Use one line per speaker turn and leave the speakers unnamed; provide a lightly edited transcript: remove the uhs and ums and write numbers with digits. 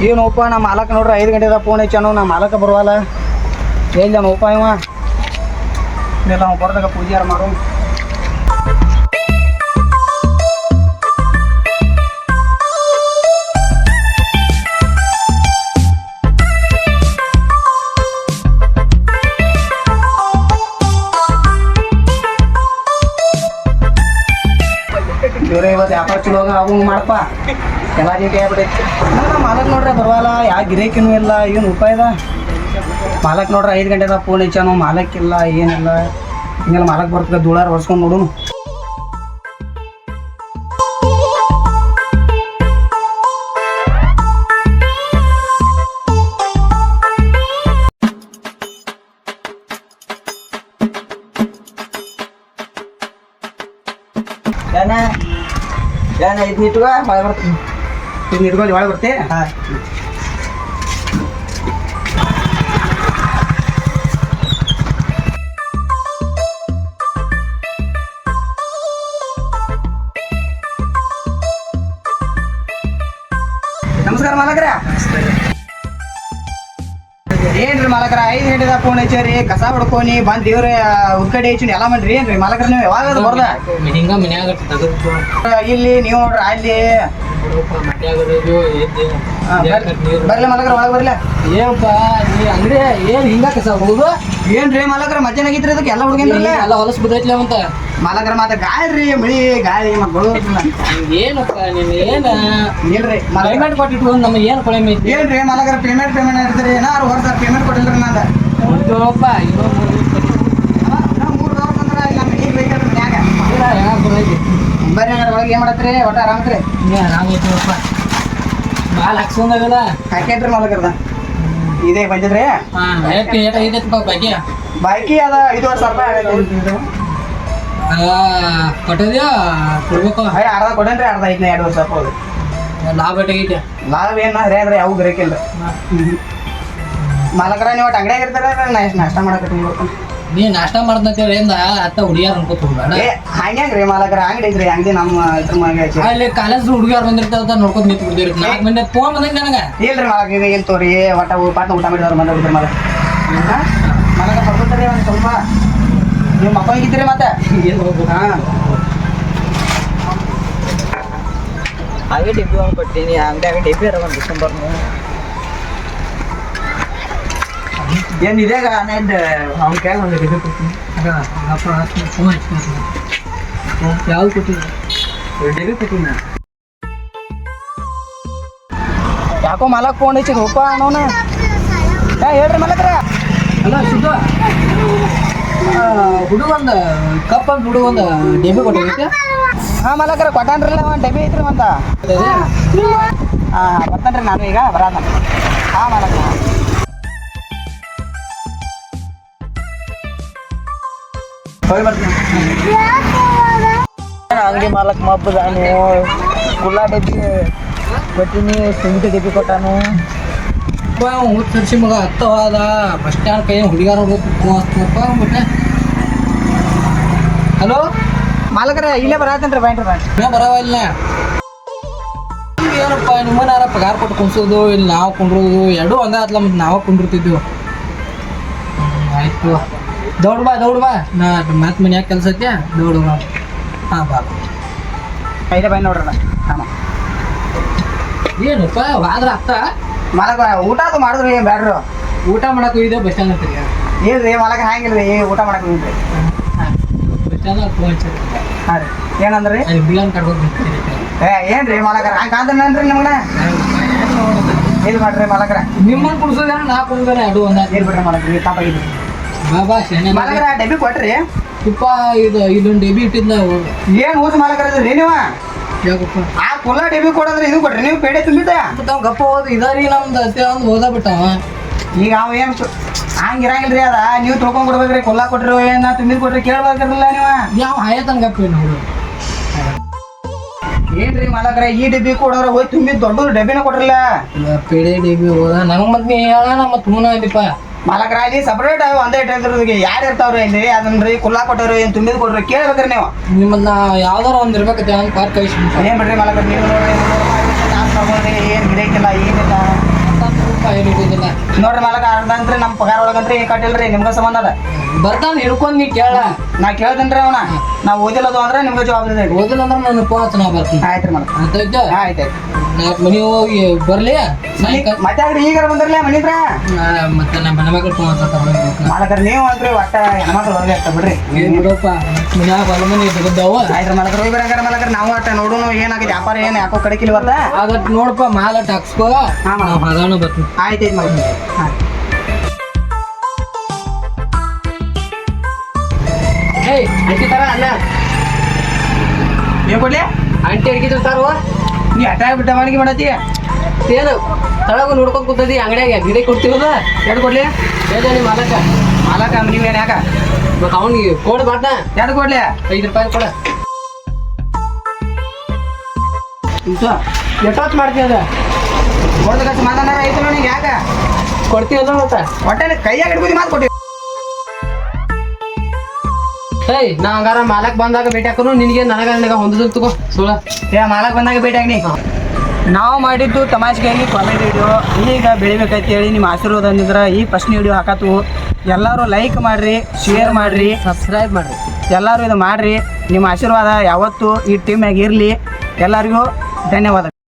ಏನೋಪ ನಮ್ಮ ಮಾಲಕ ನೋಡ್ರಿ 5 ಗಂಟೆದ ಫೋನ್ ಹಚ್ಚಾನು ನಮ್ಮ ಮಾಲಕ ಬರುವಲ್ಲ ಏನ್ ನೋಪ ಇವ ಇಲ್ಲ ನಾವು ಬರ್ದಾಗ ಪೂಜೆ ಮಾಡು ಇವ್ರೆ ಇವತ್ತು ವ್ಯಾಪಾರ ಚಲೋ ಅವು ಮಾಡಪ್ಪ ಎಲ್ಲ ಕೈ ಬಿಡೈತಿ ನಮ್ಮ ಮಾಲಕ್ ನೋಡ್ರಿ ಬರುವಲ್ಲ ಯಾವ ಗಿರೇಕಿನೂ ಇಲ್ಲ ಏನು ಉಪಾಯದ ಮಾಲಕ್ ನೋಡ್ರಿ 5 ಗಂಟೆದ ಫೋನ್ ಹಚ್ಚಾನು ಮಾಲಕ್ಕಿಲ್ಲ ಏನಿಲ್ಲ ಹಿಂಗೆಲ್ಲ ಮಾಲಕ್ ಬರ್ತದೆ ಧೂಳಾರ ಹೊರ್ಸ್ಕೊಂಡು ನೋಡು ಏನ ಇದು ಇಟ್ಕೋ ಮಳೆ ಬರ್ತೀನಿ ಇದು ಇಟ್ಕೊಂಡು ಒಳಗೆ ಬರ್ತಿ ಹಾಂ ನಮಸ್ಕಾರ ಮಾಲಕರ ಏನ್ರಿ ಮಾಲಕರ 5 ಗಂಟೆದ ಫೋನ್ ಹಚ್ಚಾರಿ ಕಸ ಹೊಡ್ಕೊನಿ ಬಂದ್ ದೇವ್ರ ಉದ್ಕಡೆ ಹಚ್ಚಿ ಎಲ್ಲ ಮಾಡ್ರಿ ಏನ್ರಿ ಮಾಲಕರ ನೀವು ಯಾವಾಗ ಬರ್ದ
ಹಿಂಗ ಮನ್ಯಾಗ
ಇಲ್ಲಿ ನೀವು ನೋಡ್ರಿ ಅಲ್ಲಿ ಬರ್ಲಿ ಮಾಲಕರ ಒಳಗೆ ಬರ್ಲ
ಏನಪ್ಪ ನೀ ಅಂದ್ರೆ ಏನ್ ಹಿಂಗ ಕಸ ಹೋಗುದು
ಏನ್ರಿ ಮಾಲಕರ ಮಧ್ಯಾಹ್ನ ಆಗಿದ್ರಿ ಅದಕ್ಕೆ ಎಲ್ಲ ಹುಡುಗಿಂದ್ರಲ್ಲ
ಎಲ್ಲ ಹೊಲಸ್ ಬಿದ್ದೈತ್ಲ ಅಂತ
ಮಾಲಕರ ಮತ್ತೆ ಗಾಳಿ ಮಳಿ ಗಾಳಿ ಮಕ್ಕಳು
ಏನಪ್ಪ ನೀನ್ ಏನ
ಇಲ್ರಿ
ಪೇಮೆಂಟ್ ಕೊಟ್ಟಿಟ್ಟು ನಮ್ಗೆ ಏನ್ ಕೊಳೆಮೆ ಐತಿ
ಏನ್ರಿ ಮಾಲಕರ ಪೇಮೆಂಟ್ ಇರ್ತೀರಿ ಏನಾರು ಹೊರತಾರ ಪೇಮೆಂಟ್ ಕೊಟ್ಟಿಲ್ರಿ ನಂದ
ನೋಡಪ್ಪ
ಇನ್ನೂ 3 ದವರ್ ಬಂದ್ರ ಇಲ್ಲ ಮನೆಗೆ ಬೇಕಲ್ರಿ ಮನ್ಯಾಗ ಬರ್ರಿ ಹಂಗಾರ ಒಳಗೆ ಏನ್ ಮಾಡತ್ರಿ ಒಟ್ಟ ಆರಾಮತ್ರಿ
ಆರಾಮೈತಿವಪ್ಪ ಭಾಳ ಹಾಕ್ಸ್ಕೊಂಡಾಗಲ್ಲ
ಹಾಕೇನ್ರಿ ಮಾಲಕರದ ಇದೇ ಬಂದಿದ್ರಿ
ಐದೈತಪ್ಪ ಬಾಕಿ
ಬಾಕಿ ಅದ 5,000 ರೂಪಾಯಿ
ಕೊಟ್ಟದ್ಯಾ ಕೊಡ್ಬೇಕು
ಅರ್ಧ ಕೊಡೇನ್ರಿ ಅರ್ಧ ಐದ್ನ 2,000 ರೂಪಾಯಿ
ಲಾಭ ಐತೆ
ಲಾಭ ಏನ ಅಂದ್ರೆ ಯಾವ ಗಿರಕಿಲ್ರಿ ಮಾಲಕರ ನೀವು ಒಟ್ಟು ಅಂಗಡಿಯಾಗ ಇರ್ತಾರ ನಾಷ್ಟ ಮಾಡಕತ್ತೀನಿ
ನೀ ನಾಷ್ಟ ಮಾಡ್ದಂತೇಳಿ ಅತ್ತ ಹುಡುಗಿಯಾರ ಅನ್ಕೋತ ಹೋಗ್ಬೇಡ
ಹಂಗ್ರಿ ಮಾಲಕರ ಅಂಗಡಿ ಐತ್ರಿ ಅಂಗಡಿ ನಮ್ಮ ಇದ್ರ ಮ್ಯಾಗ
ಅಲ್ಲಿ ಕಾಲೇಜ್ ಹುಡುಗಿಯಾರು ಬಂದಿರ್ತಾವ ನೋಡ್ಕೊತ ನಿಂತು ಬಿಡ್ದಿರ್ತ 4 ಮಂದಿ ಫೋನ್ ಬಂದಂಗ ನನಗ
ಇಲ್ರಿ ಮಾಲಕ ಈಗ ಇಲ್ಲಿ ತೋರಿ ಒಟ್ಟ ಪಾಟ್ನ ಊಟ ಮಾಡಿದವ್ರು ಬಂದ ಬಿಡ್ರಿ ಮಾಲಕ ಬರ್ಕೊತಾರೆ ಒಂದು ಸ್ವಲ್ಪ ನೀವು ಮಕ್ಕಳಿಗಿದ್ರಿ ಮತ್ತೆ ಹಾಂ
ಹಾಗೆ ಡಿಬ್ಬಿ ಒಂದು ಕೊಟ್ಟಿನಿ ಅಂಗಡಿಯಾಗ ಡಿಬ್ಬಿ ಅರ ಒಂದು ಡಿಸೆಂಬರ್
ಏನು ಇದೇಗ ಅವ್ನ ಕೈಯಾಗ ಒಂದು ಡಿಬ್ಬಿ ಕೊಡ್ತೀನಿ
ಫೋನ್ ಹಚ್ಕೊತೀನಿ ಯಾವ್ದು ಕೊಟ್ಟಿದ್ದೆ
ಡಿಬ್ಬಿ ಕೊಟ್ಟಿನ ಯಾಕೋ ಮಾಲಕ್ ಫೋನ್ ಹಚ್ಚಿದ್ ಹೋಪ ಅನ್ನೋನ ಹೇಳ್ರಿ ಮಾಲಕ್ರ
ಅಲ್ಲ ಸುದ್ದ ಹುಡುಗೊಂದು ಕಪ್ ಅಂತ ಹುಡುಗೊಂದು ಡೆಬ್ಬಿ ಕೊಟ್ಟಿರುತ್ತೆ
ಹಾಂ ಮಾಲಕರ ಕೊಟ್ಟಾನ್ರಲ್ಲ ಒಂದು ಡಬ್ಬಿ ಐತ್ರಿ ಅಂತ ಹಾಂ ಬರ್ತಾನ್ರಿ ನಾನು ಈಗ ಬರಾದ ಹಾಂ ಮಾಲಕರ ಹೋಗಿ ಬರ್ತೀನಿ
ಅಂಗಡಿ ಮಾಲಕ್ ಮಬ್ಬದ ನೀವು ಕುಲ್ಲಾ ಡಬ್ಬಿ ಕೊಟ್ಟಿನಿ ಸುಂಟಿ ಡಬ್ಬಿ ಕೊಟ್ಟಾನು ತರಿಸಿ ಮಗ ಹತ್ತವಾದ ಬಸ್ ಸ್ಟ್ಯಾಂಡ್ ಕೈ ಹುಡುಗಾರ ಬಿಟ್ಟೆ ಹಲೋ
ಮಾಲಕರ ಇಲ್ಲೇ ಬರತ್ತೇನ್ರಿ ಬ್ಯಾಂಟ್ರಿ
ನಾ ಬರವಲ್ಲ ಏನಪ್ಪ ನಿಮ್ಮನಾರ ಪಗಾರ ಕೊಟ್ಟು ಕುಣ್ಸೋದು ಇಲ್ಲಿ ನಾವು ಕುಂಡ್ರೋದು ಎರಡೂ ಒಂದೇ ಆತ್ಲ ಮತ್ತೆ ನಾವು ಕುಂಡಿರ್ತಿದ್ವಿ ಆಯ್ತು ದೌಡ್ ಬಾ ನಾ ಮತ್ತೆ ಮನ್ಯಾಗ ಕೆಲಸ ಐತೆ ದೌಡ್ ಬಾ ಹಾಂ ಬಾ
ಐದೇ ಬೈ ನೋಡ್ರಲ್ಲ ಹಾಂ
ಏನಪ್ಪ ವಾದ್ರ ಅತ್ತ
ಮಾಲಕ ಊಟ ಅದು ಮಾಡಿದ್ರಿ ಏನು ಬ್ಯಾಡ್ರಿ
ಊಟ ಮಾಡಕ್ಕೆ ಹೋಗಿದ್ದೆ ಬಸ್ ಸ್ಟ್ಯಾಂಡ್ ಹತ್ತಿರ
ಇಲ್ರಿ ಮಾಲಕ ಹ್ಯಾಂಗಿಲ್ರಿ ಊಟ ಮಾಡಕ್ಕೆ ಹೋಗಿದ್ರಿ
ಬಸ್ ಸ್ಟ್ಯಾಂಡ್ ಫೋನ್
ಹಾಂ ರೀ ಏನಂದ್ರಿ
ಅಲ್ಲಿ ಬಿಲನ್ ಕಟ್ಕೊಂಡು ನಿಂತಿದ್ದೆ
ಏನ್ರಿ ಮಾಲಕರ ಹಂಗೆ ಕಾಂತನ್ರಿ ನಿಮ್ಗೆ ಇದು ಮಾಡ್ರಿ ಮಾಲಕರ
ನಿಮ್ಮನ್ನು ಕುಡ್ಸೋದೇನ ನಾ ಕುಡ್ದಾನೆ ಅದು ಒಂದ
ಏನು ಬಿಡ್ರಿ ಮಾಲಕರ ನೀವು ತಾಪಾಗಿದ್ರಿ
ಬಾಬಾ ಶನಿ
ಮಾಲಕರ ಡಬ್ಬಿ ಕೊಟ್ರಿ
ತುಪ್ಪ ಇದೊಂದು ಡೆಬಿ ಇಟ್ಟಿದ್ದ
ಏನು ಊಸ ಮಾಲಕರ ಇದ್ರಿ ನೀವು
ಯಾಕಪ್ಪ
ಆ ಕುಲ್ಲ ಡಬ್ಬಿ ಕೊಡೋದ್ರಿ ಇದು ಕೊಟ್ರಿ ನೀವು ಪೇಡೆ ತುಂಬಿದ್ದ
ತಾವ್ ಗಪ್ಪ ಹೋದ್ ಇದಾರಿ ನಮ್ದು ಅತ್ತೆ ಒಂದು ಓದ ಬಿಟ್ಟವ
ಈಗ ಅವ ಏನು ಹಂಗಿರಂಗಿಲ್ರಿ ಅದ ನೀವು ತೊಳ್ಕೊಂಡ್ ಕೊಡ್ಬೇಕ್ರಿ ಕುಲ್ಲ ಕೊಟ್ರಿ ಏನ ತುಂಬಿದ್ ಕೊಟ್ರಿ ಕೇಳ್ಬೇಕಿರಲ್ಲ ನೀವು
ಯಾವ ಹಾಯತನ ಗಪ್ಪ ನೋಡು
ಏನ್ರಿ ಮಾಲಕರ ಈ ಡಬ್ಬಿ ಕೊಡೋರ ಹೋಗಿ ತುಂಬಿದ್ ದೊಡ್ಡ ಡಬ್ಬಿನ ಕೊಟ್ರಲ್ಲ
ಪೇಡೆ ಡೆಬಿ ಹೋದ ನಂಗೆ ಮತ್ತೆ ನೀ ಹೇಳ ಮತ್ತೆ ಹೂನ ಅಂದಿಪ್ಪ
ಮಾಲಕರ ಅಲ್ಲಿ ಸಪ್ರೇಟ್ ಒಂದೇ ಇಟ್ಟಿದ್ರಿಗೆ ಯಾರು ಇರ್ತಾವ್ರಿ ಇಲ್ಲಿ ಅದನ್ರಿ ಕುಲ್ಲ ಕೊಟ್ಟವ್ರಿ ಏನು ತುಂಬಿದ್ ಕೊಟ್ರಿ ಕೇಳ್ಬೇಕ್ರಿ ನೀವು
ನಿಮ್ಮನ್ನ ಯಾವ್ದಾರ ಒಂದು ಇರ್ಬೇಕತ್ತೆ ಹಂಗೆ ಪಾರ್ಕ್ ಕಳಿಸಿ
ಏನ್ ಬಿಡ್ರಿ ಮಾಲಕರ ನೀವು ನೋಡ್ರಿ ಏನು ಗಿಡಕ್ಕಿಲ್ಲ ಏನಿಲ್ಲ
ಏನು ಹೋಗೋದಿಲ್ಲ.
ನೋಡ್ರಿ ಮಾಲಕ ಅರ್ಧಂತ್ರಿ ನಮ್ಮ ಪಗಾರ ಒಳಗಂತ್ರಿ ಏನ್ ಕಟ್ಟಿಲ್ರಿ ನಿಮ್ಗೆ ಸಂಬಂಧ ಅದ.
ಬರ್ತಾನ ಹಿಡ್ಕೊಂಡ್ ನೀ ಕೇಳ.
ನಾ ಕೇಳ್ತೇನ್ರಿ ಅವನ ನಾವು ಓದಿಲ್ಲದು ಅಂದ್ರೆ ನಿಮ್ಗೆ ಜವಾಬ್ದಾರಿ.
ಓದಿಲ್ಲ ಅಂದ್ರೆ ನಾನು ಫೋನ್ ಹಚ್ಚ ನಾ ಬರ್ತೀನಿ.
ಆಯ್ತ್ರಿ ಮಾಲಕ.
ಆಯ್ತಾಯ್ತು.
ಆಯ್ತಾಯ್ತು
ಮನೆ ಹೋಗಿ ಬರ್ಲಿ ಸಾಯಂಕಾಲ.
ಮತ್ತೆ ಆಗ್ರಿ ಈಗಾರ ಬಂದಿರ್ಲಿ ಮನಿಂದ್ರ.
ಮತ್ತೆ ನಮ್ಮ ಮನೆ ಮಗಳು ಫೋನ್ ಹಚ್ಚ
ಮಾಲಕರ್ ನೀವು ಅಂತ್ರಿ ಒಟ್ಟ ಹೆಣ್ಮಕ್ಳು ಒಳಗೆ ಆಗ್ತಾ ಬಿಡ್ರಿ.
ಬಿಡಪ್ಪ ಮನ್ಯಾಗ ಹೊಲ ಮನೆ ಇದ್ದಾವ.
ಆಯ್ತ್ರಿ ಮಾಲಕರ್ ಹೋಗಿ ಬರಂಗಾರ ಮಾಲಕರ್ ನಾವು ಒಟ್ಟ ನೋಡೋನು ಏನಾಗಿದೆ ವ್ಯಾಪಾರ ಏನು ಯಾಕೋ ಕಡಿಕಿಲಿ ಬರ್ತಾ.
ಆಗಟ್ ನೋಡಪ್ಪ ಮಾಲಟ್ ಹಾಕ್ಸ್ಕೋ. ನಾವು ಹದಾನು ಬರ್ತೀನಿ.
ಆಯ್ತಾಯ್ತು ಮಾಲಕ.
ಏಯ್ ಅಕ್ಕಿ ತರ ಅಲ್ಲ
ಏನ್ ಕೊಡ್ಲಿ
ಅಂಟಿ ಅಡ್ಗಿ ತರ್ತಾರ.
ನೀ ಹಠ ಬಿಟ್ಟ ಮಾಡಿಗೆ ಮಾಡತ್ತಿ
ಏನು ತಳಗು ನೋಡ್ಕೊಂಡ್ ಕೂತದಿ ಅಂಗಡಿಯಾಗ ಗಿಡ ಕೊಡ್ತೀವಲ್ಲ.
ಎರಡು ಕೊಡ್ಲಿ
ಹೇಳಿ ನಿಮ್ಮ ಮಾಲಕ.
ಮಾಲಕ ನೀವೇನು ಯಾಕ
ಮತ್ತೆ ಅವ್ನಿಗೆ ಕೋಡ್ ಬಾಟ
ಎರಡು ಕೊಡ್ಲಿ
5 ರೂಪಾಯಿ ಕೊಡ. ಎಷ್ಟೊತ್ತು ಮಾಡ್ತೀವಿ ಅದ
ಕೊಡ್ದಕ್ಕೆ ಮಾತಾಡ ಐತೆ ನೋಡಿ ಯಾಕ
ಕೊಡ್ತೀವಲ್ಲ ಮತ್ತೆ.
ಹೊಟ್ಟೆ ಕೈಯಾಗ ಹಿಡ್ಕೊಂಡು ಮಾತು ಕೊಟ್ಟಿ.
ಏಯ್ ನಾ ಹಂಗಾರ ಮಾಲಕ್ ಬಂದಾಗ ಭೇಟಿ ಹಾಕೋನು ನಿನಗೆ ನನಗ ಹೊಂದದಲ್ ತಗೋ ಸುಳ.
ಮಾಲಕ್ ಬಂದಾಗ ಭೇಟಿ ಆಗ್ನಿ. ನಾವು ಮಾಡಿದ್ದು ತಮಾಷೆಗಾಗಿ ಕಾಮಿಡಿ ವಿಡಿಯೋ ಈಗ ಬೆಳಿಬೇಕಂತ ಹೇಳಿ ನಿಮ್ಮ ಆಶೀರ್ವಾದ ಅಂದಿದ್ರೆ ಈ ಫಸ್ಟ್ ವಿಡಿಯೋ ಹಾಕತ್ತು. ಎಲ್ಲರೂ ಲೈಕ್ ಮಾಡಿರಿ, ಶೇರ್ ಮಾಡಿರಿ,
ಸಬ್ಸ್ಕ್ರೈಬ್ ಮಾಡಿರಿ.
ಎಲ್ಲರೂ ಇದು ಮಾಡಿರಿ. ನಿಮ್ಮ ಆಶೀರ್ವಾದ ಯಾವತ್ತೂ ಈ ಟೀಮ್ನಾಗ ಇರಲಿ. ಎಲ್ಲರಿಗೂ ಧನ್ಯವಾದ.